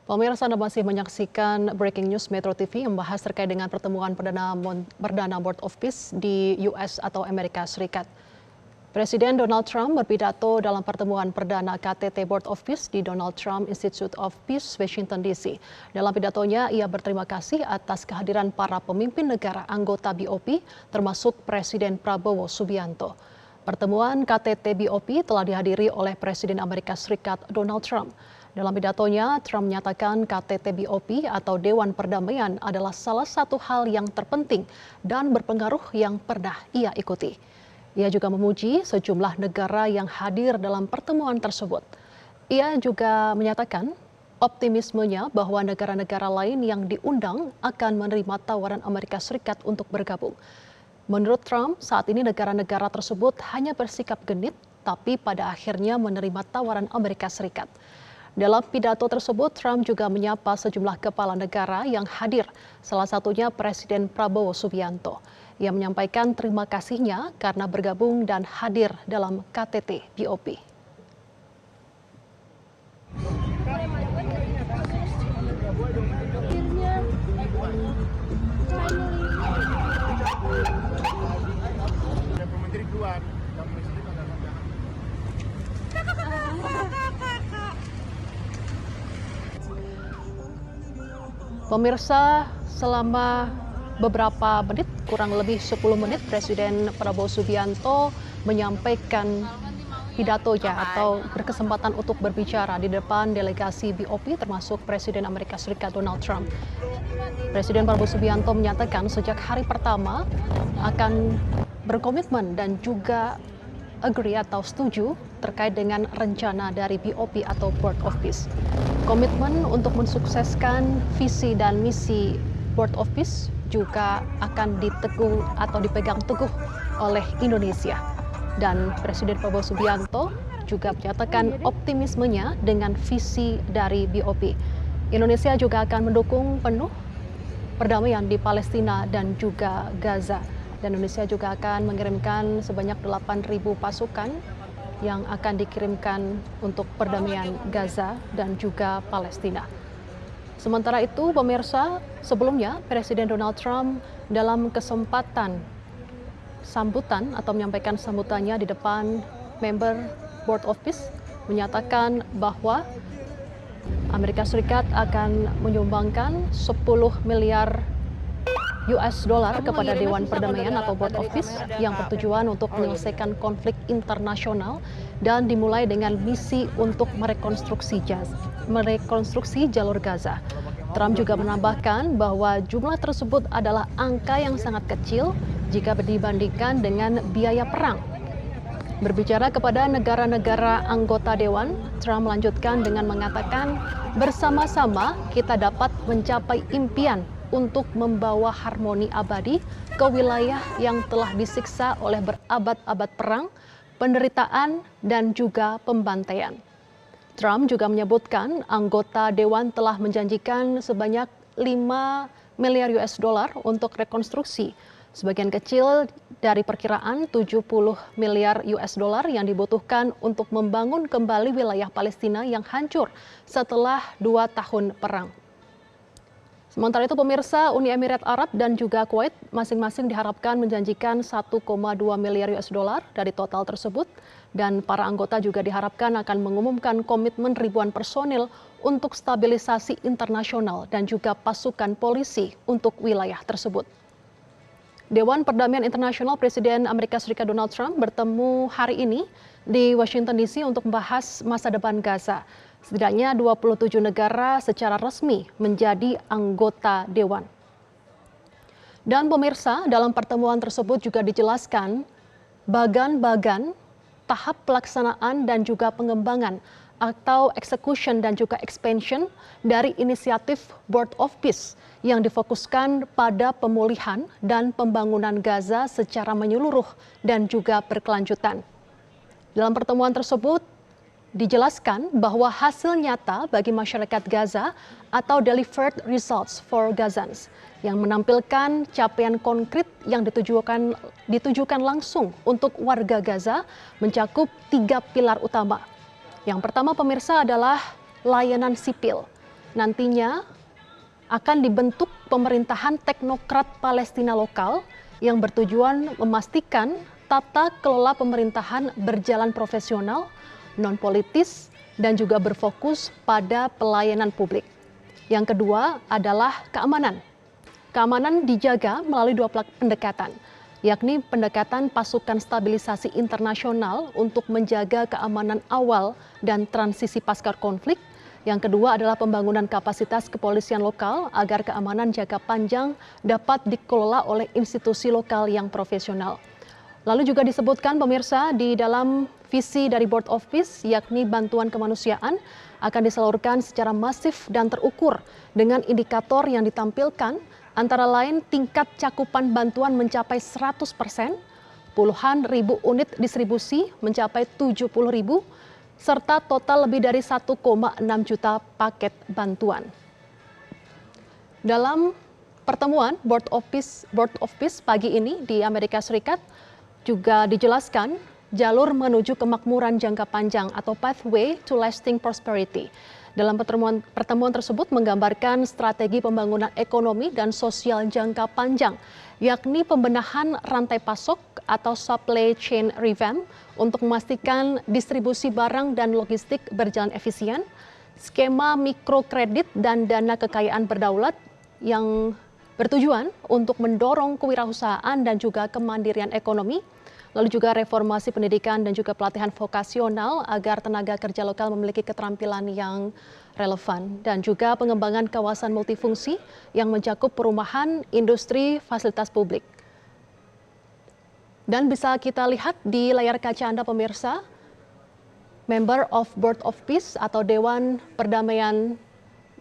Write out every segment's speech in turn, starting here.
Pemirsa, Anda masih menyaksikan Breaking News Metro TV yang membahas terkait dengan pertemuan Perdana Board of Peace di US atau Amerika Serikat. Presiden Donald Trump berpidato dalam pertemuan perdana KTT Board of Peace di Donald Trump Institute of Peace, Washington DC. Dalam pidatonya, ia berterima kasih atas kehadiran para pemimpin negara anggota BOP, termasuk Presiden Prabowo Subianto. Pertemuan KTT BOP telah dihadiri oleh Presiden Amerika Serikat Donald Trump. Dalam pidatonya, Trump menyatakan KTT BOP atau Dewan Perdamaian adalah salah satu hal yang terpenting dan berpengaruh yang pernah ia ikuti. Ia juga memuji sejumlah negara yang hadir dalam pertemuan tersebut. Ia juga menyatakan optimismenya bahwa negara-negara lain yang diundang akan menerima tawaran Amerika Serikat untuk bergabung. Menurut Trump, saat ini negara-negara tersebut hanya bersikap genit, tapi pada akhirnya menerima tawaran Amerika Serikat. Dalam pidato tersebut, Trump juga menyapa sejumlah kepala negara yang hadir, salah satunya Presiden Prabowo Subianto. Ia menyampaikan terima kasihnya karena bergabung dan hadir dalam KTT BOP. Pemirsa, selama beberapa menit, kurang lebih 10 menit, Presiden Prabowo Subianto menyampaikan pidatonya atau berkesempatan untuk berbicara di depan delegasi BOP termasuk Presiden Amerika Serikat Donald Trump. Presiden Prabowo Subianto menyatakan sejak hari pertama akan berkomitmen dan juga agree atau setuju terkait dengan rencana dari BOP atau Board of Peace. Komitmen untuk mensukseskan visi dan misi Board of Peace juga akan dipegang teguh oleh Indonesia. Dan Presiden Prabowo Subianto juga menyatakan optimismenya dengan visi dari BOP. Indonesia juga akan mendukung penuh perdamaian di Palestina dan juga Gaza. Dan Indonesia juga akan mengirimkan sebanyak 8.000 pasukan yang akan dikirimkan untuk perdamaian Gaza dan juga Palestina. Sementara itu, pemirsa, sebelumnya Presiden Donald Trump dalam kesempatan sambutan atau menyampaikan sambutannya di depan member Board of Peace menyatakan bahwa Amerika Serikat akan menyumbangkan 10 miliar US dollar kepada Dewan Perdamaian atau Board of Peace yang bertujuan untuk menyelesaikan konflik internasional dan dimulai dengan misi untuk merekonstruksi jalur Gaza. Trump juga menambahkan bahwa jumlah tersebut adalah angka yang sangat kecil jika dibandingkan dengan biaya perang. Berbicara kepada negara-negara anggota Dewan, Trump melanjutkan dengan mengatakan, bersama-sama kita dapat mencapai impian untuk membawa harmoni abadi ke wilayah yang telah disiksa oleh berabad-abad perang, penderitaan, dan juga pembantaian. Trump juga menyebutkan anggota Dewan telah menjanjikan sebanyak 5 miliar US dollar untuk rekonstruksi. Sebagian kecil dari perkiraan 70 miliar US dollar yang dibutuhkan untuk membangun kembali wilayah Palestina yang hancur setelah 2 tahun perang. Sementara itu, pemirsa, Uni Emirat Arab dan juga Kuwait masing-masing diharapkan menjanjikan 1,2 miliar US dollar dari total tersebut, dan para anggota juga diharapkan akan mengumumkan komitmen ribuan personil untuk stabilisasi internasional dan juga pasukan polisi untuk wilayah tersebut. Dewan Perdamaian Internasional Presiden Amerika Serikat Donald Trump bertemu hari ini di Washington DC untuk membahas masa depan Gaza. Setidaknya 27 negara secara resmi menjadi anggota Dewan. Dan pemirsa, dalam pertemuan tersebut juga dijelaskan bagan-bagan tahap pelaksanaan dan juga pengembangan atau execution dan juga expansion dari inisiatif Board of Peace yang difokuskan pada pemulihan dan pembangunan Gaza secara menyeluruh dan juga berkelanjutan. Dalam pertemuan tersebut dijelaskan bahwa hasil nyata bagi masyarakat Gaza atau delivered results for Gazans yang menampilkan capaian konkret yang ditujukan langsung untuk warga Gaza mencakup 3 pilar utama. Yang pertama, pemirsa, adalah layanan sipil. nantinya akan dibentuk pemerintahan teknokrat Palestina lokal yang bertujuan memastikan tata kelola pemerintahan berjalan profesional, non-politis, dan juga berfokus pada pelayanan publik. Yang kedua adalah keamanan. Keamanan dijaga melalui dua pendekatan, yakni pendekatan pasukan stabilisasi internasional untuk menjaga keamanan awal dan transisi pasca konflik. Yang kedua adalah pembangunan kapasitas kepolisian lokal agar keamanan jangka panjang dapat dikelola oleh institusi lokal yang profesional. Lalu juga disebutkan pemirsa di dalam visi dari Board of Peace, yakni bantuan kemanusiaan akan disalurkan secara masif dan terukur dengan indikator yang ditampilkan antara lain tingkat cakupan bantuan mencapai 100%, puluhan ribu unit distribusi mencapai 70.000, serta total lebih dari 1,6 juta paket bantuan. Dalam pertemuan Board of Peace pagi ini di Amerika Serikat juga dijelaskan jalur menuju kemakmuran jangka panjang atau pathway to lasting prosperity. Dalam pertemuan tersebut menggambarkan strategi pembangunan ekonomi dan sosial jangka panjang, yakni pembenahan rantai pasok atau supply chain revamp untuk memastikan distribusi barang dan logistik berjalan efisien, skema mikrokredit dan dana kekayaan berdaulat yang bertujuan untuk mendorong kewirausahaan dan juga kemandirian ekonomi, lalu juga reformasi pendidikan dan juga pelatihan vokasional agar tenaga kerja lokal memiliki keterampilan yang relevan, dan juga pengembangan kawasan multifungsi yang mencakup perumahan, industri, fasilitas publik. Dan bisa kita lihat di layar kaca Anda pemirsa, member of Board of Peace atau Dewan Perdamaian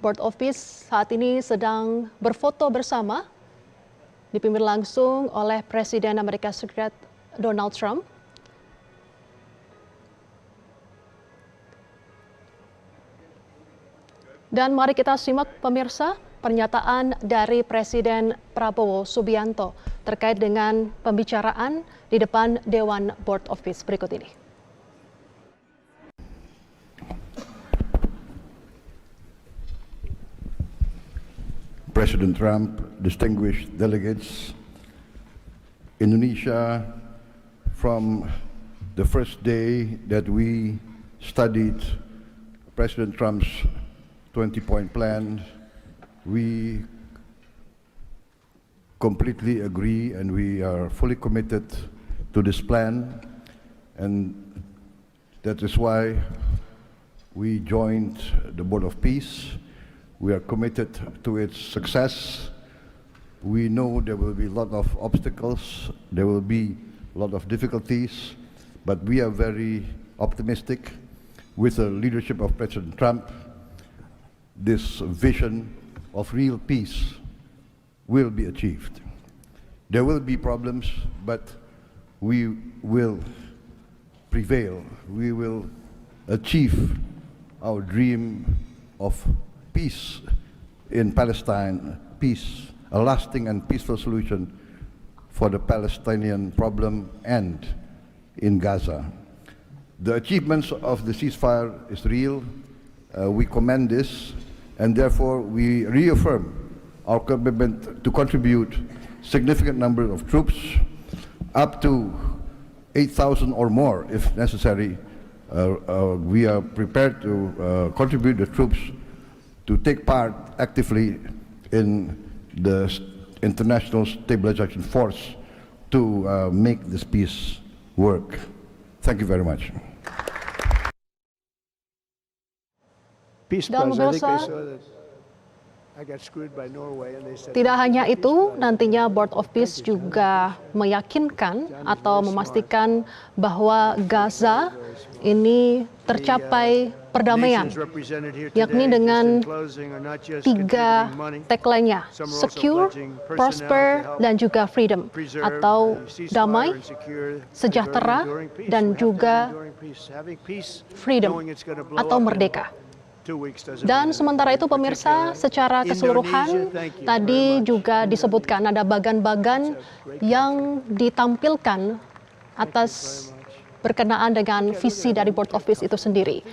Board of Peace saat ini sedang berfoto bersama, dipimpin langsung oleh Presiden Amerika Serikat Donald Trump. Dan mari kita simak pemirsa pernyataan dari Presiden Prabowo Subianto terkait dengan pembicaraan di depan Dewan Board of Peace berikut ini. President Trump, distinguished delegates, Indonesia, from the first day that we studied President Trump's 20-point plan, we completely agree and we are fully committed to this plan, and that is why we joined the Board of Peace. We are committed to its success. We know there will be a lot of obstacles, there will be a lot of difficulties, but we are very optimistic with the leadership of President Trump. This vision of real peace will be achieved. There will be problems, but we will prevail. We will achieve our dream of peace in Palestine, peace, a lasting and peaceful solution for the Palestinian problem and in Gaza. The achievements of the ceasefire is real. We commend this, and therefore we reaffirm our commitment to contribute significant number of troops, up to 8,000 or more if necessary. We are prepared to contribute the troops to take part actively in the international stabilization force to make this peace work. Thank you very much. Peace Dan Prize, I think pemirsa, I saw that I got screwed by Norway and they said tidak hanya Peace itu, Prize. nantinya Board of Peace juga meyakinkan atau memastikan bahwa Gaza ini tercapai perdamaian, Nations represented here yakni today, dengan just in closing, are not just 3 contributing money, tagline-nya, some are also secure, pledging personnel prosper, to help dan juga freedom, preserve atau the ceasefire damai, and secure the sejahtera, enduring peace. dan We have to have juga enduring peace. Having peace, freedom knowing it's gonna blow atau up in merdeka. 2 weeks doesn't Dan mean sementara itu anything. pemirsa, Particularly secara keseluruhan Indonesia, thank you tadi very much. juga disebutkan ada bagan-bagan yang ditampilkan atas berkenaan dengan visi dari Board of Peace itu sendiri.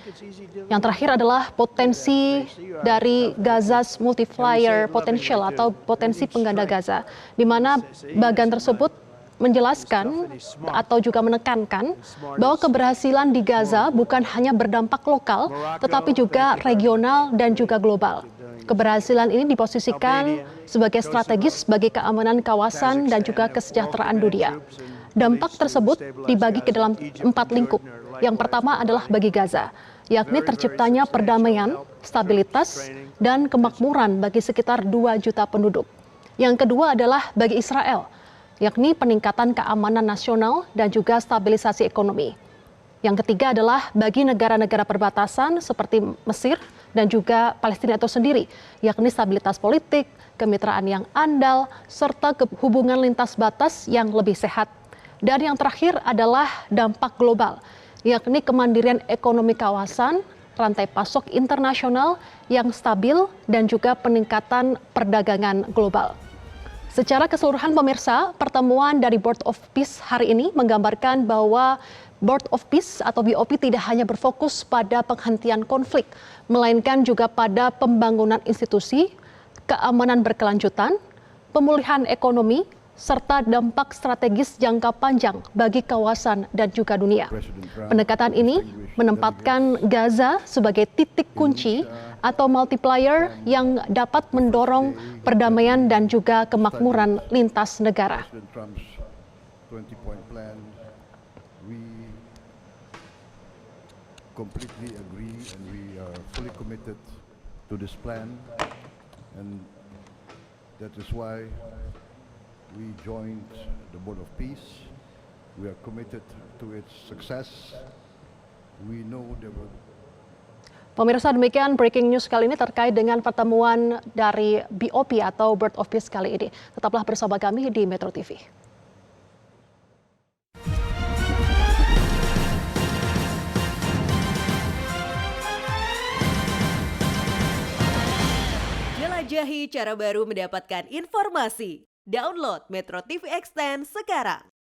Yang terakhir adalah potensi dari Gaza's Multiplier Potential atau potensi pengganda Gaza, di mana bagan tersebut menjelaskan atau juga menekankan bahwa keberhasilan di Gaza bukan hanya berdampak lokal, tetapi juga regional dan juga global. Keberhasilan ini diposisikan sebagai strategis bagi keamanan kawasan dan juga kesejahteraan dunia. Dampak tersebut dibagi ke dalam 4 lingkup. Yang pertama adalah bagi Gaza, yakni terciptanya perdamaian, stabilitas, dan kemakmuran bagi sekitar 2 juta penduduk. Yang kedua adalah bagi Israel, yakni peningkatan keamanan nasional dan juga stabilisasi ekonomi. Yang ketiga adalah bagi negara-negara perbatasan seperti Mesir dan juga Palestina itu sendiri, yakni stabilitas politik, kemitraan yang andal, serta hubungan lintas batas yang lebih sehat. Dan yang terakhir adalah dampak global, yakni kemandirian ekonomi kawasan, rantai pasok internasional yang stabil, dan juga peningkatan perdagangan global. Secara keseluruhan pemirsa, pertemuan dari Board of Peace hari ini menggambarkan bahwa Board of Peace atau BOP tidak hanya berfokus pada penghentian konflik, melainkan juga pada pembangunan institusi, keamanan berkelanjutan, pemulihan ekonomi, serta dampak strategis jangka panjang bagi kawasan dan juga dunia. Pendekatan ini menempatkan Gaza sebagai titik kunci atau multiplier yang dapat mendorong perdamaian dan juga kemakmuran lintas negara. President Trump's 20-point plan, we completely agree and we are fully committed to this plan, and that is why we joined the Board of Peace. We are committed to its success. We know there will Pemirsa, demikian breaking news kali ini terkait dengan pertemuan dari BOP atau Board of Peace kali ini. Tetaplah bersama kami di Metro TV. Jelajahi cara baru mendapatkan informasi. Download Metro TV Extend sekarang.